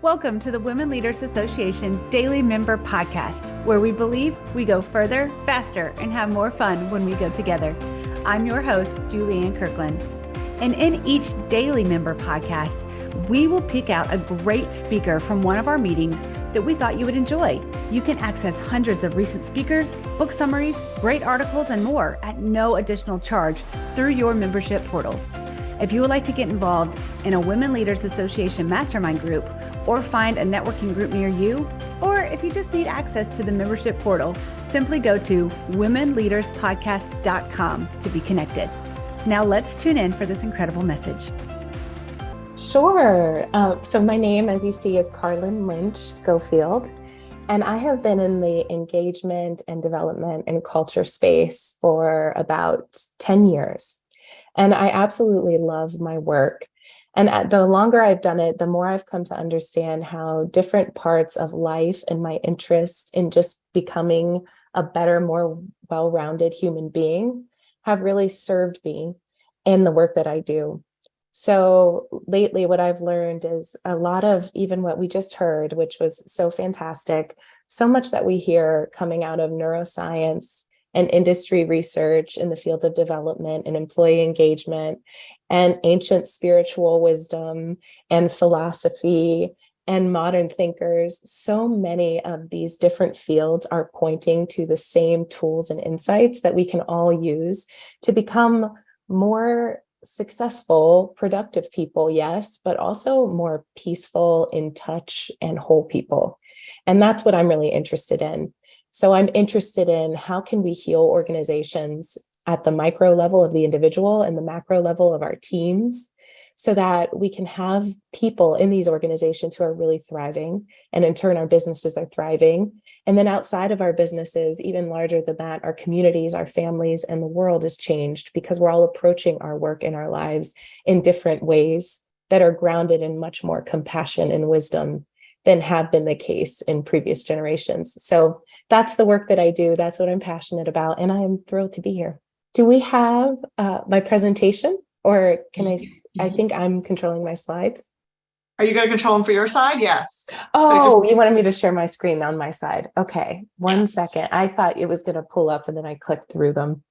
Welcome to the Women Leaders Association Daily Member Podcast, where we believe we go further, faster, and have more fun when we go together. I'm your host, Julianne Kirkland. And in each Daily Member Podcast, we will pick out a great speaker from one of our meetings that we thought you would enjoy. You can access hundreds of recent speakers, book summaries, great articles, and more at no additional charge through your membership portal. If you would like to get involved in a Women Leaders Association mastermind group or find a networking group near you, or if you just need access to the membership portal, simply go to womenleaderspodcast.com to be connected. Now let's tune in for this incredible message. Sure. So my name, as you see, is Carlin Lynch Schofield, and I have been in the engagement and development and culture space for about 10 years. And I absolutely love my work. And the longer I've done it, the more I've come to understand how different parts of life and my interest in just becoming a better, more well-rounded human being have really served me in the work that I do. So lately, what I've learned is a lot of even what we just heard, which was so fantastic, so much that we hear coming out of neuroscience and industry research in the fields of development and employee engagement and ancient spiritual wisdom and philosophy and modern thinkers. So many of these different fields are pointing to the same tools and insights that we can all use to become more successful, productive people, yes, but also more peaceful, in touch, and whole people. And that's what I'm really interested in. So I'm interested in how can we heal organizations at the micro level of the individual and the macro level of our teams so that we can have people in these organizations who are really thriving, and in turn our businesses are thriving. And then outside of our businesses, even larger than that, our communities, our families, and the world is changed because we're all approaching our work and our lives in different ways that are grounded in much more compassion and wisdom than have been the case in previous generations. So that's the work that I do. That's what I'm passionate about. And I'm thrilled to be here. Do we have my presentation, or can I think I'm controlling my slides. Are you going to control them for your side? Yes. Oh, you wanted me to share my screen on my side. Okay. One Yes. second. I thought it was going to pull up and then I clicked through them.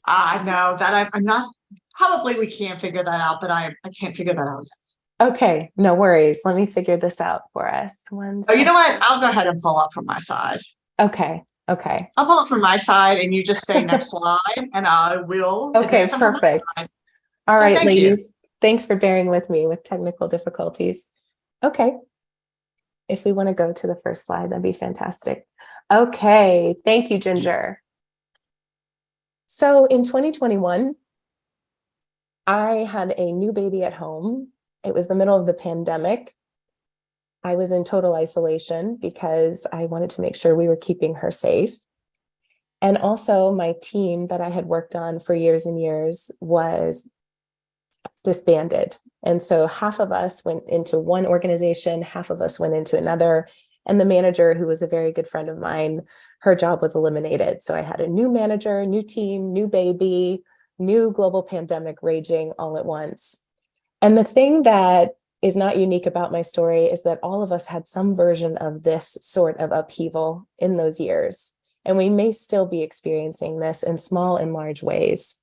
I know that I'm not, probably we can't figure that out, but I can't figure that out yet. Okay. No worries. Let me figure this out for us. Oh, you know what? I'll go ahead and pull up from my side. Okay. I'll pull up from my side and you just say next slide and I will. Okay, advance from my perfect. side. All So right, thank ladies. you. Thanks for bearing with me with technical difficulties. Okay. If we want to go to the first slide, that'd be fantastic. Okay. Thank you, Ginger. So in 2021, I had a new baby at home. It was the middle of the pandemic. I was in total isolation because I wanted to make sure we were keeping her safe. And also my team that I had worked on for years and years was disbanded. And so half of us went into one organization, half of us went into another. And the manager, who was a very good friend of mine, her job was eliminated. So I had a new manager, new team, new baby, new global pandemic raging all at once. And the thing that is not unique about my story is that all of us had some version of this sort of upheaval in those years. And we may still be experiencing this in small and large ways.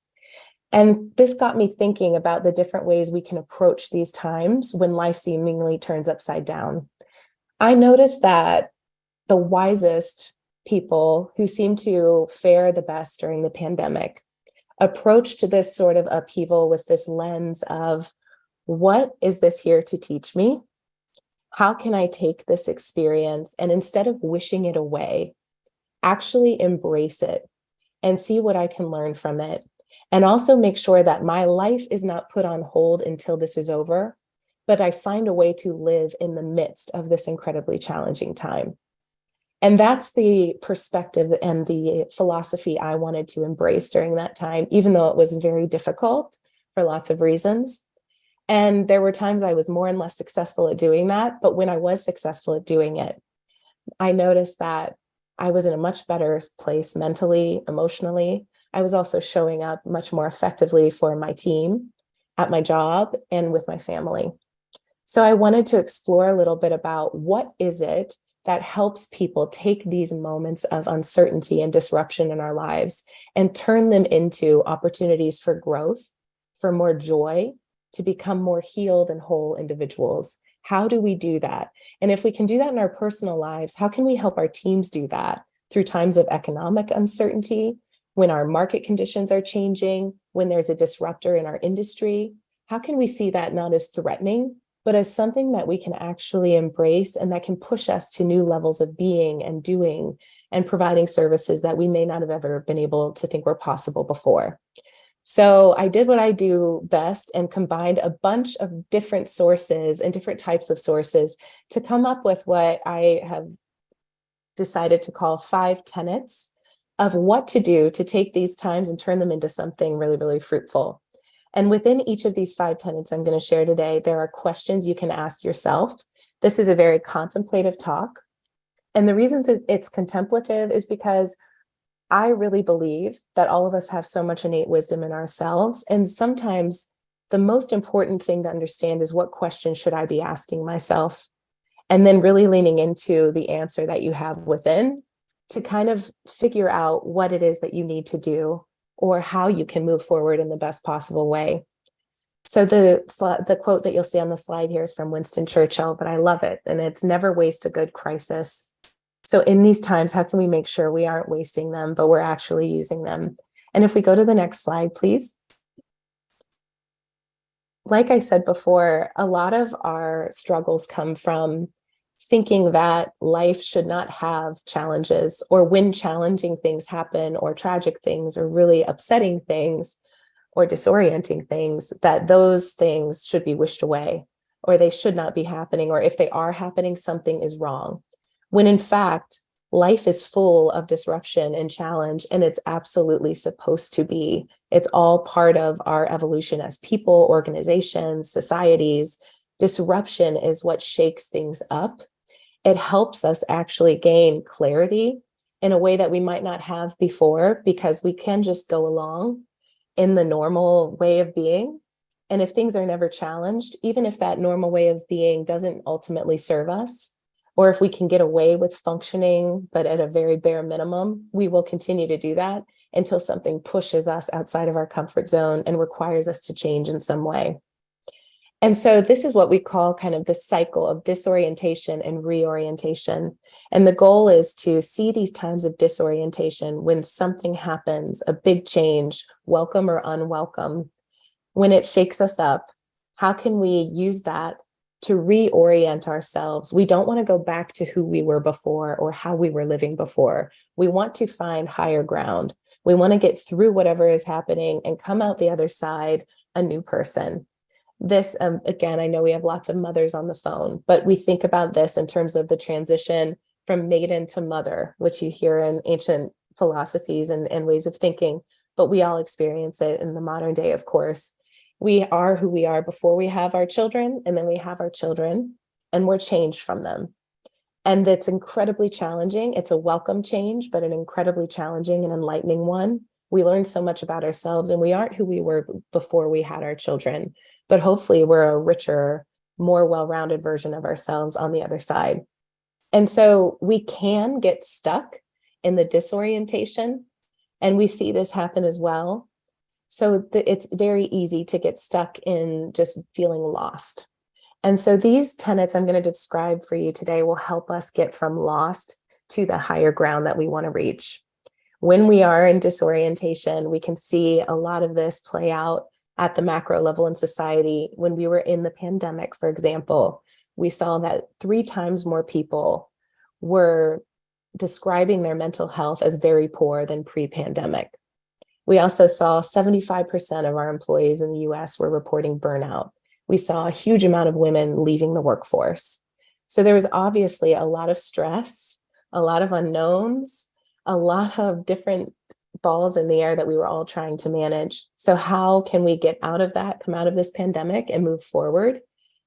And this got me thinking about the different ways we can approach these times when life seemingly turns upside down. I noticed that the wisest people who seem to fare the best during the pandemic approached this sort of upheaval with this lens of, what is this here to teach me? How can I take this experience and instead of wishing it away, actually embrace it and see what I can learn from it? And also make sure that my life is not put on hold until this is over, but I find a way to live in the midst of this incredibly challenging time. And that's the perspective and the philosophy I wanted to embrace during that time, even though it was very difficult for lots of reasons. And there were times I was more and less successful at doing that. But when I was successful at doing it, I noticed that I was in a much better place mentally, emotionally. I was also showing up much more effectively for my team, at my job, and with my family. So I wanted to explore a little bit about what is it that helps people take these moments of uncertainty and disruption in our lives and turn them into opportunities for growth, for more joy, to become more healed and whole individuals. How do we do that? And if we can do that in our personal lives, how can we help our teams do that through times of economic uncertainty, when our market conditions are changing, when there's a disruptor in our industry? How can we see that not as threatening, but as something that we can actually embrace and that can push us to new levels of being and doing and providing services that we may not have ever been able to think were possible before? So I did what I do best and combined a bunch of different sources and different types of sources to come up with what I have decided to call 5 tenets of what to do to take these times and turn them into something really, really fruitful. And within each of these 5 tenets I'm going to share today, there are questions you can ask yourself. This is a very contemplative talk. And the reasons it's contemplative is because I really believe that all of us have so much innate wisdom in ourselves. And sometimes the most important thing to understand is, what question should I be asking myself? And then really leaning into the answer that you have within to kind of figure out what it is that you need to do or how you can move forward in the best possible way. So the quote that you'll see on the slide here is from Winston Churchill, but I love it. And it's, never waste a good crisis. So in these times, how can we make sure we aren't wasting them, but we're actually using them? And if we go to the next slide, please. Like I said before, a lot of our struggles come from thinking that life should not have challenges, or when challenging things happen, or tragic things, or really upsetting things, or disorienting things, that those things should be wished away, or they should not be happening, or if they are happening, something is wrong. When in fact, life is full of disruption and challenge, and it's absolutely supposed to be. It's all part of our evolution as people, organizations, societies. Disruption is what shakes things up. It helps us actually gain clarity in a way that we might not have before, because we can just go along in the normal way of being. And if things are never challenged, even if that normal way of being doesn't ultimately serve us, or if we can get away with functioning, but at a very bare minimum, we will continue to do that until something pushes us outside of our comfort zone and requires us to change in some way. And so this is what we call kind of the cycle of disorientation and reorientation. And the goal is to see these times of disorientation, when something happens, a big change, welcome or unwelcome, when it shakes us up, how can we use that to reorient ourselves? We don't want to go back to who we were before or how we were living before. We want to find higher ground. We want to get through whatever is happening and come out the other side a new person. This, again, I know we have lots of mothers on the phone, but we think about this in terms of the transition from maiden to mother, which you hear in ancient philosophies and ways of thinking, but we all experience it in the modern day, of course. We are who we are before we have our children, and then we have our children, and we're changed from them. And it's incredibly challenging. It's a welcome change, but an incredibly challenging and enlightening one. We learn so much about ourselves, and we aren't who we were before we had our children. But hopefully we're a richer, more well-rounded version of ourselves on the other side. And so we can get stuck in the disorientation, and we see this happen as well. So it's very easy to get stuck in just feeling lost. And so these tenets I'm going to describe for you today will help us get from lost to the higher ground that we want to reach. When we are in disorientation, we can see a lot of this play out at the macro level in society. When we were in the pandemic, for example, we saw that 3 times more people were describing their mental health as very poor than pre-pandemic. We also saw 75% of our employees in the US were reporting burnout. We saw a huge amount of women leaving the workforce. So there was obviously a lot of stress, a lot of unknowns, a lot of different balls in the air that we were all trying to manage. So how can we get out of that, come out of this pandemic and move forward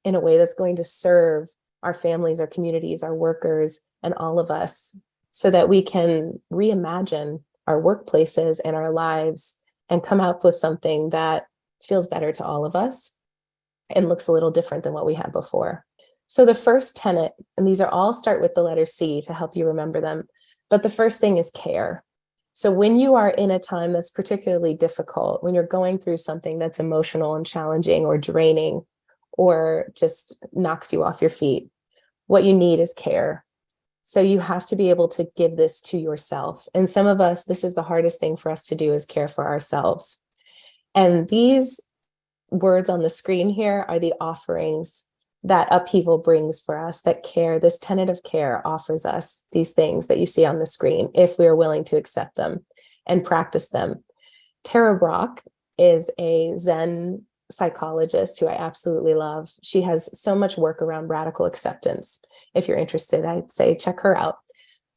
in a way that's going to serve our families, our communities, our workers, and all of us, so that we can reimagine our workplaces and our lives and come up with something that feels better to all of us? and looks a little different than what we had before. So the first tenet, and these are all start with the letter C to help you remember them, but the first thing is care. So when you are in a time that's particularly difficult, when you're going through something that's emotional and challenging or draining or just knocks you off your feet, what you need is care. So you have to be able to give this to yourself. And some of us, this is the hardest thing for us to do, is care for ourselves. And these words on the screen here are the offerings that upheaval brings for us, that care, this tenet of care offers us these things that you see on the screen, if we are willing to accept them and practice them. Tara Brach is a Zen psychologist who I absolutely love. She has so much work around radical acceptance. If you're interested, I'd say check her out.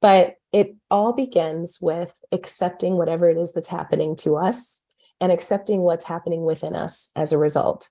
But it all begins with accepting whatever it is that's happening to us and accepting what's happening within us as a result.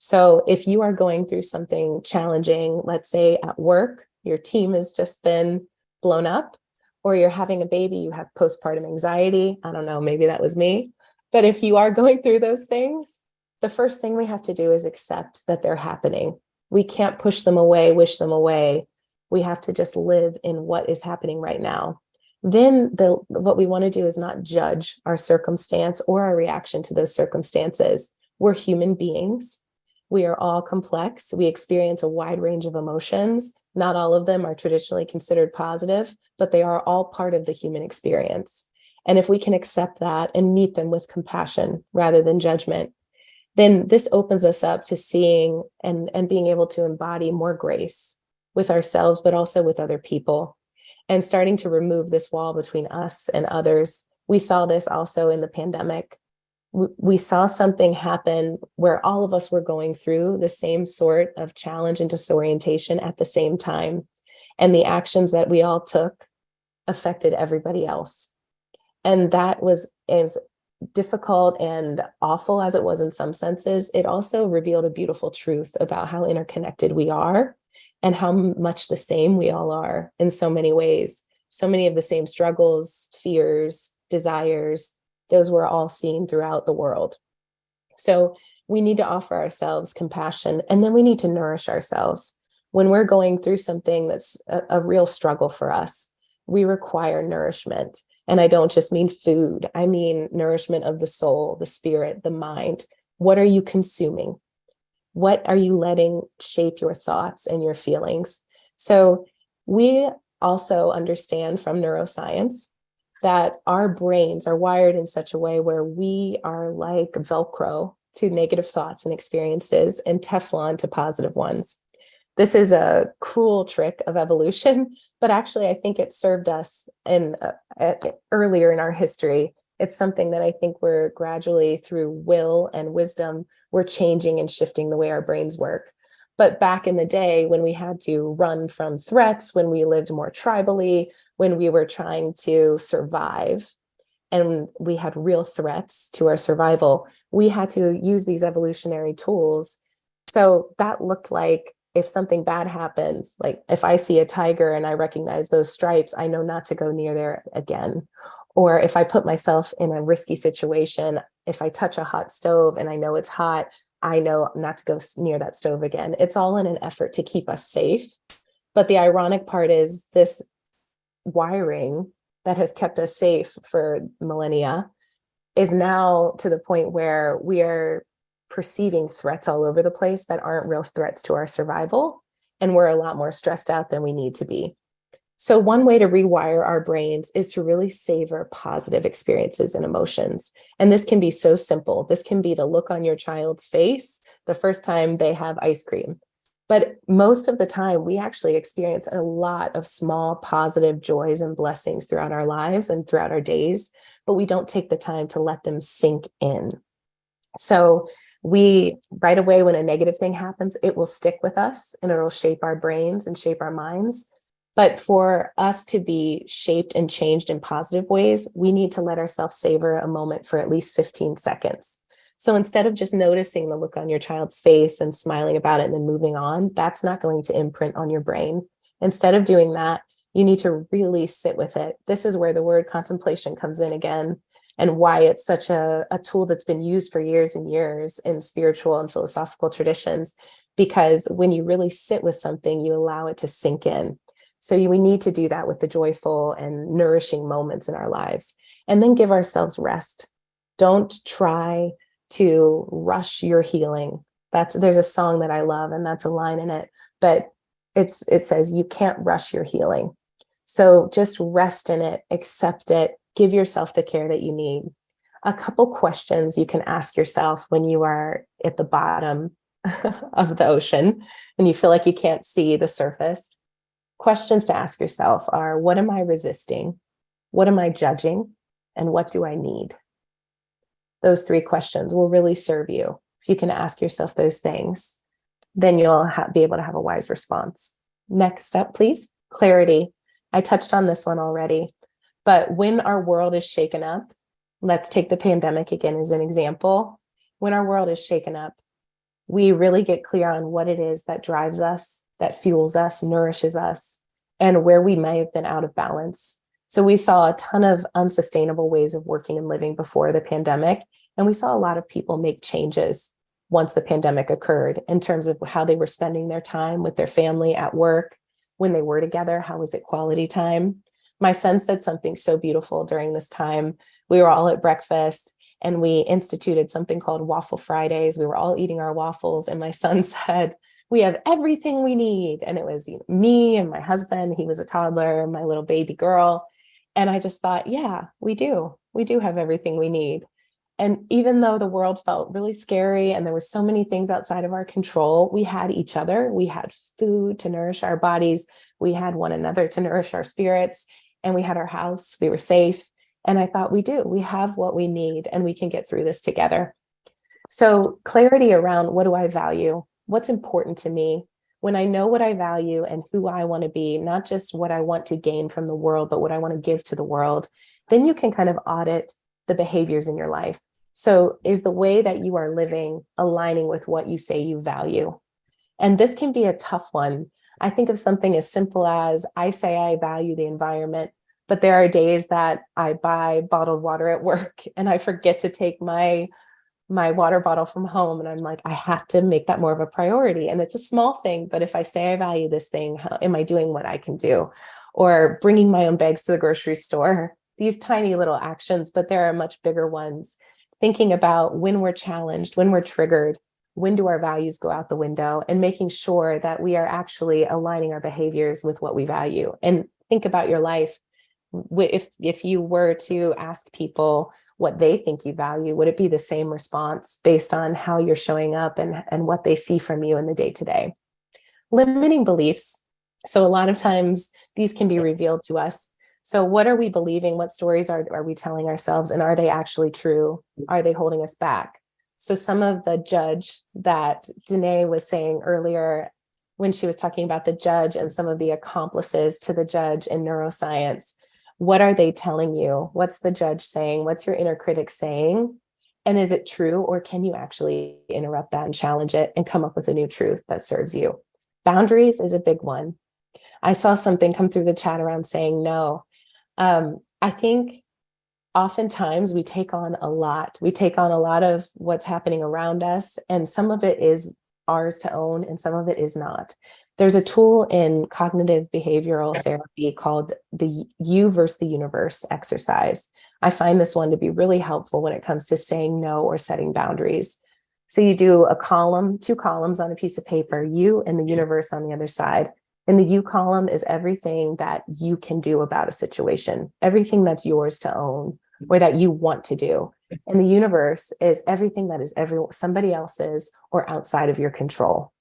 So if you are going through something challenging, let's say at work, your team has just been blown up, or you're having a baby, you have postpartum anxiety. I don't know, maybe that was me. But if you are going through those things, the first thing we have to do is accept that they're happening. We can't push them away, wish them away. We have to just live in what is happening right now. Then what we want to do is not judge our circumstance or our reaction to those circumstances. We're human beings. We are all complex. We experience a wide range of emotions. Not all of them are traditionally considered positive, but they are all part of the human experience. And if we can accept that and meet them with compassion rather than judgment, then this opens us up to seeing and being able to embody more grace with ourselves, but also with other people, and starting to remove this wall between us and others. We saw this also in the pandemic. We saw something happen where all of us were going through the same sort of challenge and disorientation at the same time. And the actions that we all took affected everybody else. And that was as difficult and awful as it was in some senses. It also revealed a beautiful truth about how interconnected we are and how much the same we all are in so many ways. So many of the same struggles, fears, desires, those were all seen throughout the world. So we need to offer ourselves compassion, and then we need to nourish ourselves. When we're going through something that's a real struggle for us, we require nourishment. And I don't just mean food. I mean nourishment of the soul, the spirit, the mind. What are you consuming? What are you letting shape your thoughts and your feelings? So we also understand from neuroscience that our brains are wired in such a way where we are like Velcro to negative thoughts and experiences and Teflon to positive ones. This is a cruel trick of evolution, but actually I think it served us earlier in our history. It's something that I think we're gradually, through will and wisdom, we're changing and shifting the way our brains work. But back in the day, when we had to run from threats, when we lived more tribally, when we were trying to survive, and we had real threats to our survival, we had to use these evolutionary tools. So that looked like, if something bad happens, like if I see a tiger and I recognize those stripes, I know not to go near there again. Or if I put myself in a risky situation, if I touch a hot stove and I know it's hot, I know not to go near that stove again. It's all in an effort to keep us safe. But the ironic part is this wiring that has kept us safe for millennia is now to the point where we are perceiving threats all over the place that aren't real threats to our survival. And we're a lot more stressed out than we need to be. So one way to rewire our brains is to really savor positive experiences and emotions. And this can be so simple. This can be the look on your child's face the first time they have ice cream. But most of the time, we actually experience a lot of small positive joys and blessings throughout our lives and throughout our days, but we don't take the time to let them sink in. So we, right away, when a negative thing happens, it will stick with us and it'll shape our brains and shape our minds. But for us to be shaped and changed in positive ways, we need to let ourselves savor a moment for at least 15 seconds. So instead of just noticing the look on your child's face and smiling about it and then moving on, that's not going to imprint on your brain. Instead of doing that, you need to really sit with it. This is where the word contemplation comes in again. and why it's such a tool that's been used for years and years in spiritual and philosophical traditions. Because when you really sit with something, you allow it to sink in. So we need to do that with the joyful and nourishing moments in our lives, and then give ourselves rest. Don't try to rush your healing. There's a song that I love, and that's a line in it, but it says you can't rush your healing. So just rest in it, accept it, give yourself the care that you need. A couple questions you can ask yourself when you are at the bottom of the ocean and you feel like you can't see the surface. Questions to ask yourself are, what am I resisting? What am I judging? And what do I need? Those 3 questions will really serve you. If you can ask yourself those things, then you'll be able to have a wise response. Next up, please. Clarity. I touched on this one already, but when our world is shaken up, let's take the pandemic again as an example. When our world is shaken up, we really get clear on what it is that drives us, that fuels us, nourishes us, and where we may have been out of balance. So we saw a ton of unsustainable ways of working and living before the pandemic, and we saw a lot of people make changes once the pandemic occurred in terms of how they were spending their time with their family at work, when they were together, how was it quality time? My son said something so beautiful during this time. We were all at breakfast and we instituted something called Waffle Fridays. We were all eating our waffles, and my son said, we have everything we need. And it was me and my husband. He was a toddler, my little baby girl. And I just thought, yeah, we do. We do have everything we need. And even though the world felt really scary and there were so many things outside of our control, we had each other. We had food to nourish our bodies. We had one another to nourish our spirits. And we had our house. We were safe. And I thought, we have what we need, and we can get through this together. So clarity around, what do I value? What's important to me? When I know what I value and who I want to be, not just what I want to gain from the world, but what I want to give to the world, then you can kind of audit the behaviors in your life. So is the way that you are living aligning with what you say you value? And this can be a tough one. I think of something as simple as, I say I value the environment, but there are days that I buy bottled water at work and I forget to take my water bottle from home. And I'm like, I have to make that more of a priority. And it's a small thing, but if I say I value this thing, how am I doing what I can do? Or bringing my own bags to the grocery store, these tiny little actions, but there are much bigger ones. Thinking about when we're challenged, when we're triggered, when do our values go out the window, and making sure that we are actually aligning our behaviors with what we value. And think about your life. If you were to ask people what they think you value, would it be the same response based on how you're showing up and what they see from you in the day-to-day? Limiting beliefs. So a lot of times these can be revealed to us. So what are we believing? What stories are we telling ourselves? And are they actually true? Are they holding us back? So some of the judge that Danae was saying earlier, when she was talking about the judge and some of the accomplices to the judge in neuroscience, what are they telling you? What's the judge saying? What's your inner critic saying? And is it true? Or can you actually interrupt that and challenge it and come up with a new truth that serves you? Boundaries is a big one. I saw something come through the chat around saying no. I think oftentimes we take on a lot. We take on a lot of what's happening around us, and some of it is ours to own and some of it is not. There's a tool in cognitive behavioral therapy called the You versus the Universe exercise. I find this one to be really helpful when it comes to saying no or setting boundaries. So you do a column, 2 columns on a piece of paper, you and the universe on the other side. And the you column is everything that you can do about a situation, everything that's yours to own or that you want to do. And the universe is everything that is somebody else's or outside of your control.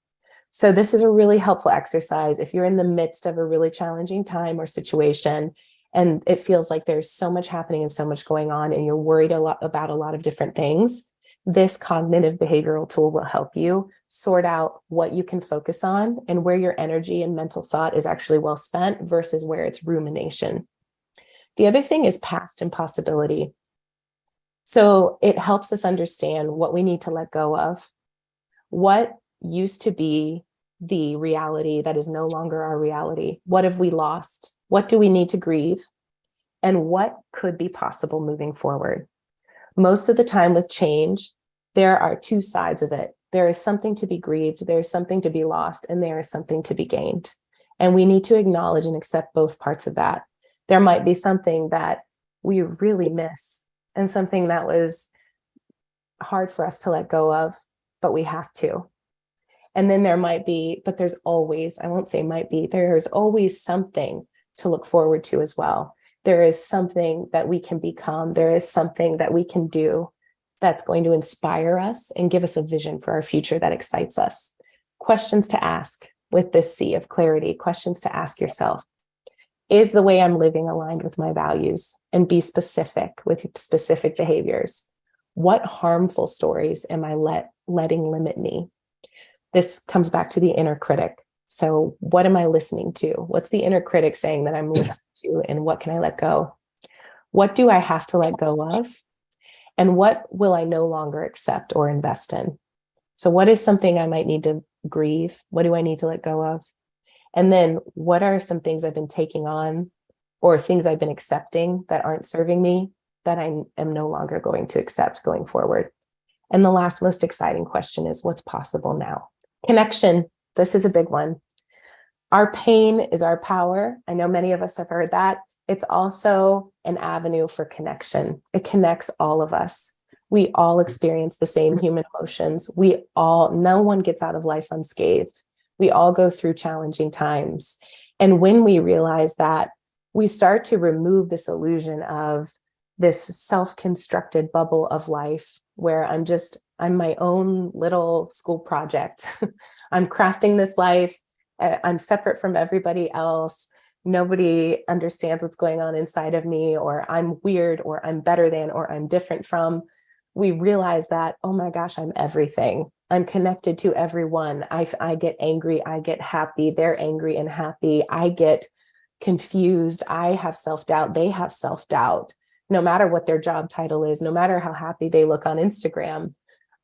So this is a really helpful exercise if you're in the midst of a really challenging time or situation, and it feels like there's so much happening and so much going on, and you're worried about a lot of different things. This cognitive behavioral tool will help you sort out what you can focus on and where your energy and mental thought is actually well spent versus where it's rumination. The other thing is past impossibility. So it helps us understand what we need to let go of, what used to be the reality that is no longer our reality. What have we lost? What do we need to grieve? And what could be possible moving forward? Most of the time with change, there are two sides of it. There is something to be grieved, there is something to be lost, and there is something to be gained. And we need to acknowledge and accept both parts of that. There might be something that we really miss and something that was hard for us to let go of, but we have to. And then there might be, but there's always, I won't say might be, there's always something to look forward to as well. There is something that we can become. There is something that we can do that's going to inspire us and give us a vision for our future that excites us. Questions to ask with this sea of clarity, questions to ask yourself. Is the way I'm living aligned with my values? And be specific with specific behaviors. What harmful stories am I letting limit me? This comes back to the inner critic. So what am I listening to? What's the inner critic saying that I'm listening to, and what can I let go? What do I have to let go of? And what will I no longer accept or invest in? So what is something I might need to grieve? What do I need to let go of? And then what are some things I've been taking on or things I've been accepting that aren't serving me that I am no longer going to accept going forward? And the last most exciting question is, what's possible now? Connection. This is a big one. Our pain is our power. I know many of us have heard that. It's also an avenue for connection. It connects all of us. We all experience the same human emotions. No one gets out of life unscathed. We all go through challenging times. And when we realize that, we start to remove this illusion of this self-constructed bubble of life where I'm my own little school project. I'm crafting this life. I'm separate from everybody else. Nobody understands what's going on inside of me, or I'm weird, or I'm better than, or I'm different from. We realize that, oh my gosh, I'm everything. I'm connected to everyone. I get angry. I get happy. They're angry and happy. I get confused. I have self-doubt. They have self-doubt. No matter what their job title is, no matter how happy they look on Instagram,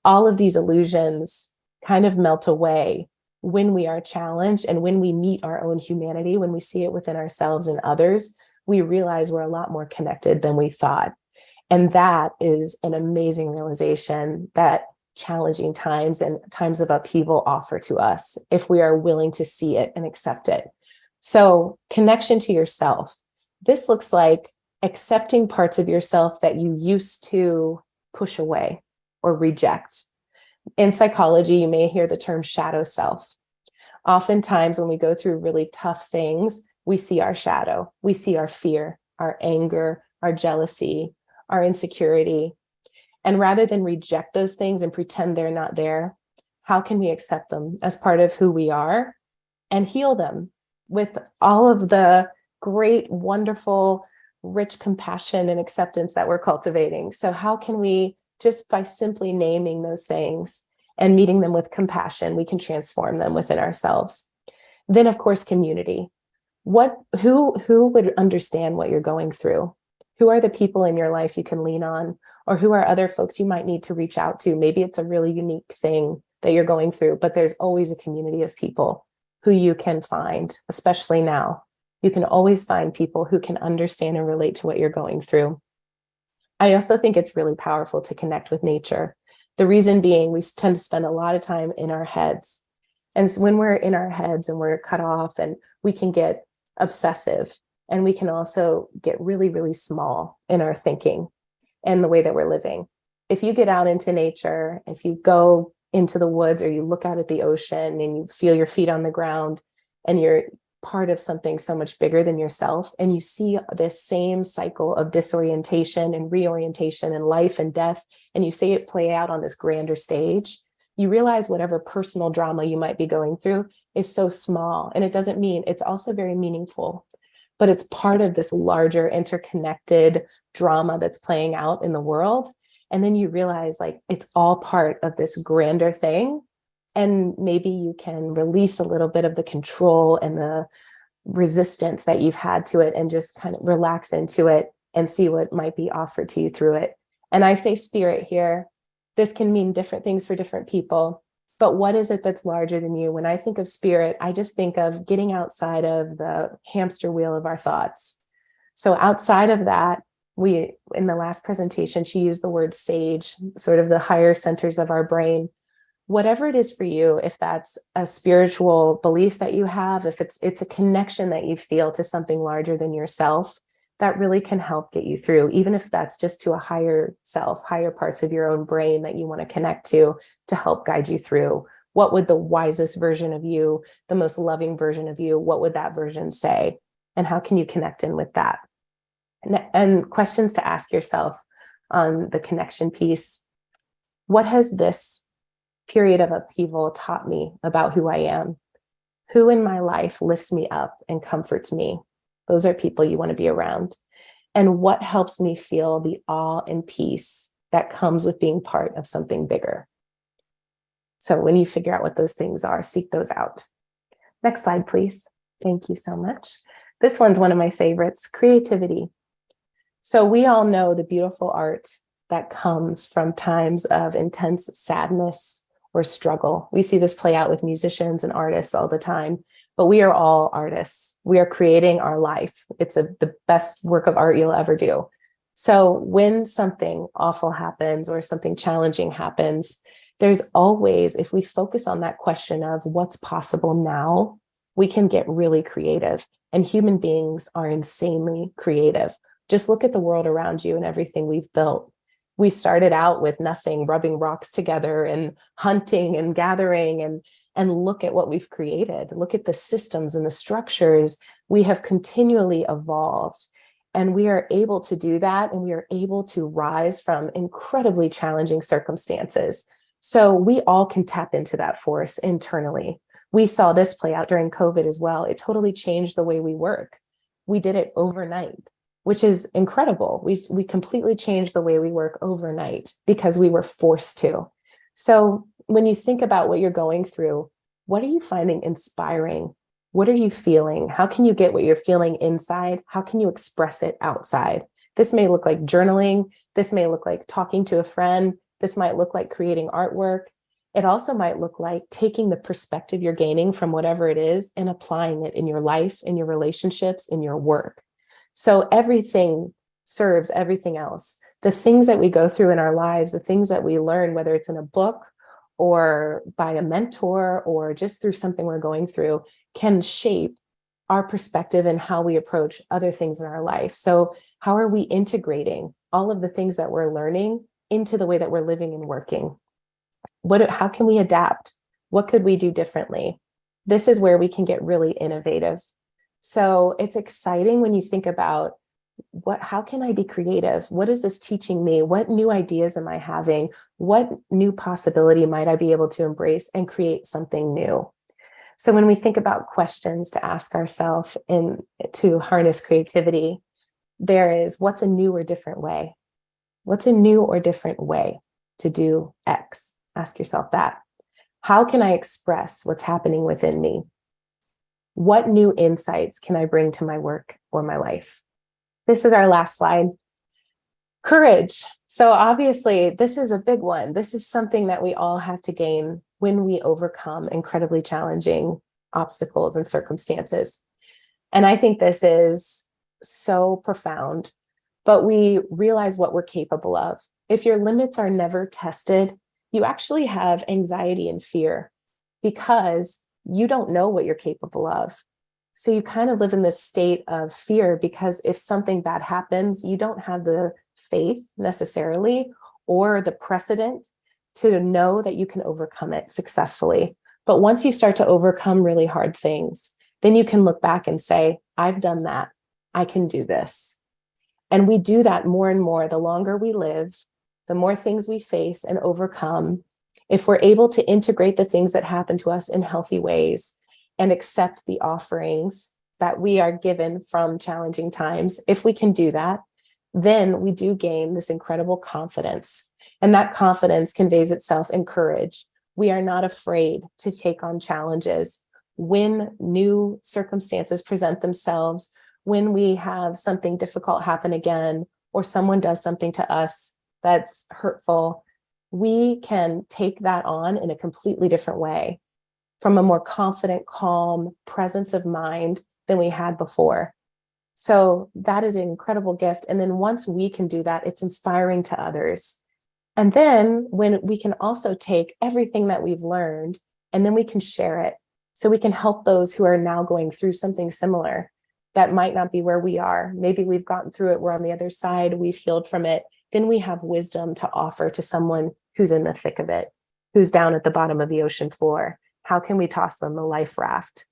all of these illusions kind of melt away when we are challenged, and when we meet our own humanity, when we see it within ourselves and others, we realize we're a lot more connected than we thought. And that is an amazing realization that challenging times and times of upheaval offer to us if we are willing to see it and accept it. So connection to yourself. This looks like accepting parts of yourself that you used to push away or reject. In psychology, you may hear the term shadow self. Oftentimes, when we go through really tough things, we see our shadow. We see our fear, our anger, our jealousy, our insecurity. And rather than reject those things and pretend they're not there, how can we accept them as part of who we are and heal them with all of the great, wonderful, rich compassion and acceptance that we're cultivating? So how can we, just by simply naming those things and meeting them with compassion, we can transform them within ourselves? Then, of course, community. Who would understand what you're going through? Who are the people in your life you can lean on? Or who are other folks you might need to reach out to? Maybe it's a really unique thing that you're going through, but there's always a community of people who you can find, especially now. You can always find people who can understand and relate to what you're going through. I also think it's really powerful to connect with nature. The reason being, we tend to spend a lot of time in our heads. And so when we're in our heads and we're cut off, and we can get obsessive, and we can also get really, really small in our thinking and the way that we're living. If you get out into nature, if you go into the woods, or you look out at the ocean and you feel your feet on the ground, and you're part of something so much bigger than yourself, and you see this same cycle of disorientation and reorientation and life and death, and you see it play out on this grander stage, you realize whatever personal drama you might be going through is so small. And it doesn't mean, it's also very meaningful, but it's part of this larger interconnected drama that's playing out in the world. And then you realize, like, it's all part of this grander thing. And maybe you can release a little bit of the control and the resistance that you've had to it, and just kind of relax into it and see what might be offered to you through it. And I say spirit here. This can mean different things for different people. But what is it that's larger than you? When I think of spirit, I just think of getting outside of the hamster wheel of our thoughts. So outside of that, In the last presentation, she used the word sage, sort of the higher centers of our brain. Whatever it is for you, if that's a spiritual belief that you have, if it's a connection that you feel to something larger than yourself, that really can help get you through, even if that's just to a higher self, higher parts of your own brain that you want to connect to help guide you through. What would the wisest version of you, the most loving version of you, what would that version say? And how can you connect in with that? And questions to ask yourself on the connection piece. What has this period of upheaval taught me about who I am? Who in my life lifts me up and comforts me? Those are people you want to be around. And what helps me feel the awe and peace that comes with being part of something bigger? So when you figure out what those things are, seek those out. Next slide, please. Thank you so much. This one's one of my favorites, creativity. So we all know the beautiful art that comes from times of intense sadness or struggle. We see this play out with musicians and artists all the time, but we are all artists. We are creating our life. It's the best work of art you'll ever do. So when something awful happens or something challenging happens, there's always, if we focus on that question of what's possible now, we can get really creative. And human beings are insanely creative. Just look at the world around you and everything we've built. We started out with nothing, rubbing rocks together and hunting and gathering, and look at what we've created. Look at the systems and the structures. We have continually evolved, and we are able to do that, and we are able to rise from incredibly challenging circumstances. So we all can tap into that force internally. We saw this play out during COVID as well. It totally changed the way we work. We did it overnight, which is incredible. We completely changed the way we work overnight because we were forced to. So when you think about what you're going through, what are you finding inspiring? What are you feeling? How can you get what you're feeling inside? How can you express it outside? This may look like journaling. This may look like talking to a friend. This might look like creating artwork. It also might look like taking the perspective you're gaining from whatever it is and applying it in your life, in your relationships, in your work. So everything serves everything else. The things that we go through in our lives, the things that we learn, whether it's in a book or by a mentor or just through something we're going through, can shape our perspective and how we approach other things in our life. So how are we integrating all of the things that we're learning into the way that we're living and working? How can we adapt? What could we do differently? This is where we can get really innovative. So it's exciting when you think about how can I be creative? What is this teaching me? What new ideas am I having? What new possibility might I be able to embrace and create something new? So when we think about questions to ask ourselves and to harness creativity, there is, what's a new or different way? What's a new or different way to do X? Ask yourself that. How can I express what's happening within me? What new insights can I bring to my work or my life? This is our last slide. Courage. So obviously, this is a big one. This is something that we all have to gain when we overcome incredibly challenging obstacles and circumstances. And I think this is so profound, but we realize what we're capable of. If your limits are never tested, you actually have anxiety and fear because you don't know what you're capable of. So you kind of live in this state of fear because if something bad happens, you don't have the faith necessarily or the precedent to know that you can overcome it successfully. But once you start to overcome really hard things, then you can look back and say, I've done that. I can do this. And we do that more and more. The longer we live, the more things we face and overcome. If we're able to integrate the things that happen to us in healthy ways and accept the offerings that we are given from challenging times, if we can do that, then we do gain this incredible confidence. And that confidence conveys itself in courage. We are not afraid to take on challenges when new circumstances present themselves, when we have something difficult happen again, or someone does something to us that's hurtful. We can take that on in a completely different way, from a more confident, calm presence of mind than we had before. So that is an incredible gift. And then once we can do that, it's inspiring to others. And then when we can also take everything that we've learned and then we can share it. So we can help those who are now going through something similar that might not be where we are. Maybe we've gotten through it. We're on the other side. We've healed from it. Then we have wisdom to offer to someone who's in the thick of it, who's down at the bottom of the ocean floor. How can we toss them a life raft?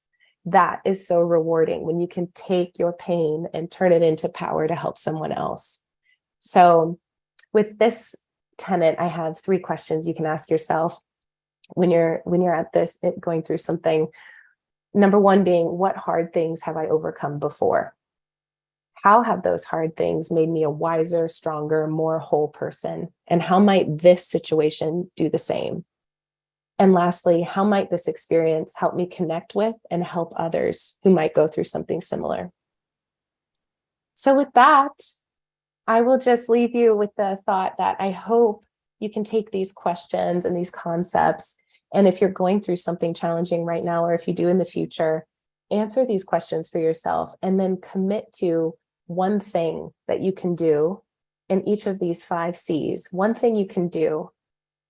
That is so rewarding when you can take your pain and turn it into power to help someone else. So with this tenet, I have 3 questions you can ask yourself when you're at this, going through something. Number 1 being, what hard things have I overcome before? How have those hard things made me a wiser, stronger, more whole person? And how might this situation do the same? And lastly, how might this experience help me connect with and help others who might go through something similar? So with that, I will just leave you with the thought that I hope you can take these questions and these concepts. And if you're going through something challenging right now, or if you do in the future, answer these questions for yourself and then commit to one thing that you can do in each of these 5 C's, one thing you can do.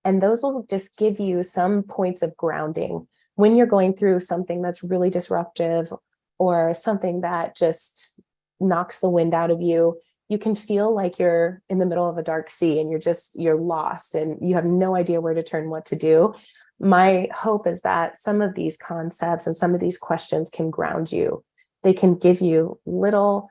And those will just give you some points of grounding when you're going through something that's really disruptive or something that just knocks the wind out of you. You can feel like you're in the middle of a dark sea and you're lost and you have no idea where to turn, what to do. My hope is that some of these concepts and some of these questions can ground you. They can give you little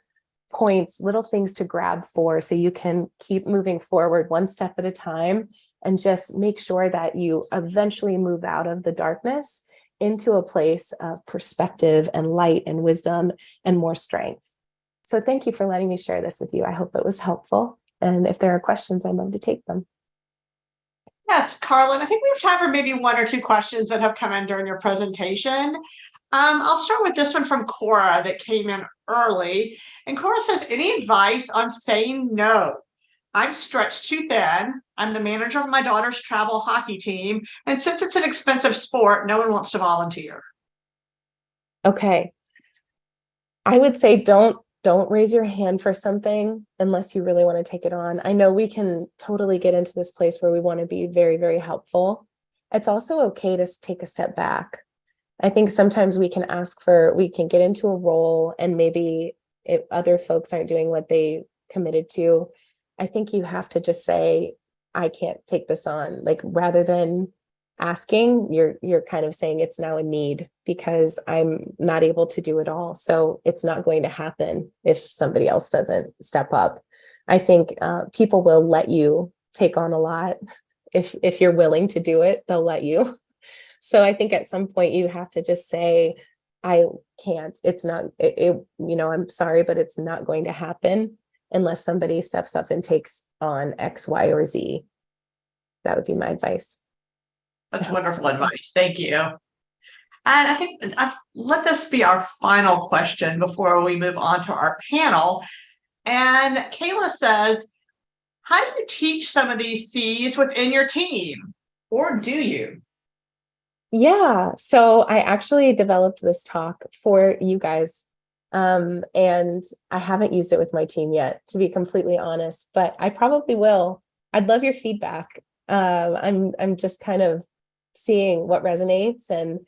points, little things to grab for, so you can keep moving forward one step at a time and just make sure that you eventually move out of the darkness into a place of perspective and light and wisdom and more strength. So thank you for letting me share this with you. I hope it was helpful. And if there are questions, I'd love to take them. Yes, Carlin, I think we have time for maybe 1 or 2 questions that have come in during your presentation. I'll start with this one from Cora that came in early. And Cora says, any advice on saying no? I'm stretched too thin. I'm the manager of my daughter's travel hockey team. And since it's an expensive sport, no one wants to volunteer. Okay. I would say don't raise your hand for something unless you really want to take it on. I know we can totally get into this place where we want to be very, very helpful. It's also okay to take a step back. I think sometimes we can get into a role and maybe if other folks aren't doing what they committed to, I think you have to just say, I can't take this on. Like, rather than asking, you're kind of saying it's now a need because I'm not able to do it all. So it's not going to happen if somebody else doesn't step up. I think people will let you take on a lot. If you're willing to do it, they'll let you. So I think at some point you have to just say, I can't, I'm sorry, but it's not going to happen unless somebody steps up and takes on X, Y, or Z. That would be my advice. That's wonderful advice. Thank you. And I think let this be our final question before we move on to our panel. And Kayla says, how do you teach some of these C's within your team? Or do you? Yeah, so I actually developed this talk for you guys. And I haven't used it with my team yet, to be completely honest, but I probably will. I'd love your feedback. I'm just kind of seeing what resonates and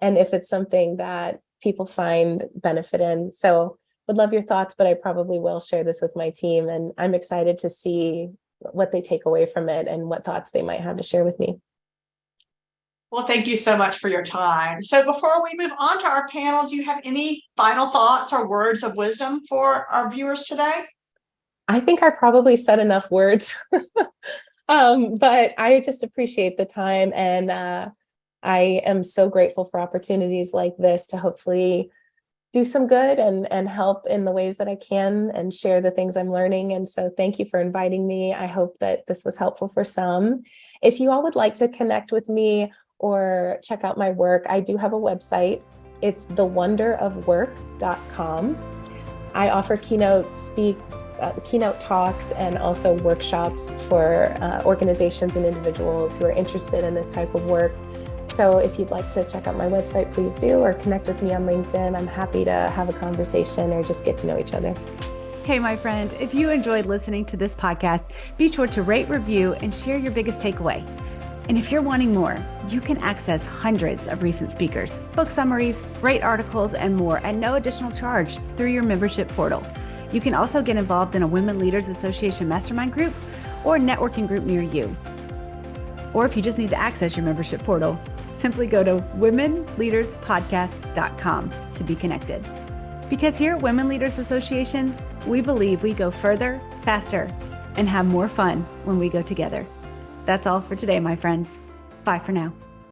if it's something that people find benefit in. So would love your thoughts, but I probably will share this with my team, and I'm excited to see what they take away from it and what thoughts they might have to share with me. Well, thank you so much for your time. So before we move on to our panel, do you have any final thoughts or words of wisdom for our viewers today? I think I probably said enough words, but I just appreciate the time. And I am so grateful for opportunities like this to hopefully do some good and help in the ways that I can and share the things I'm learning. And so thank you for inviting me. I hope that this was helpful for some. If you all would like to connect with me or check out my work, I do have a website. It's thewonderofwork.com. I offer keynote talks and also workshops for organizations and individuals who are interested in this type of work. So if you'd like to check out my website, please do, or connect with me on LinkedIn. I'm happy to have a conversation or just get to know each other. Hey, my friend, if you enjoyed listening to this podcast, be sure to rate, review, and share your biggest takeaway. And if you're wanting more, you can access hundreds of recent speakers, book summaries, great articles, and more at no additional charge through your membership portal. You can also get involved in a Women Leaders Association mastermind group or networking group near you. Or if you just need to access your membership portal, simply go to womenleaderspodcast.com to be connected. Because here at Women Leaders Association, we believe we go further, faster, and have more fun when we go together. That's all for today, my friends. Bye for now.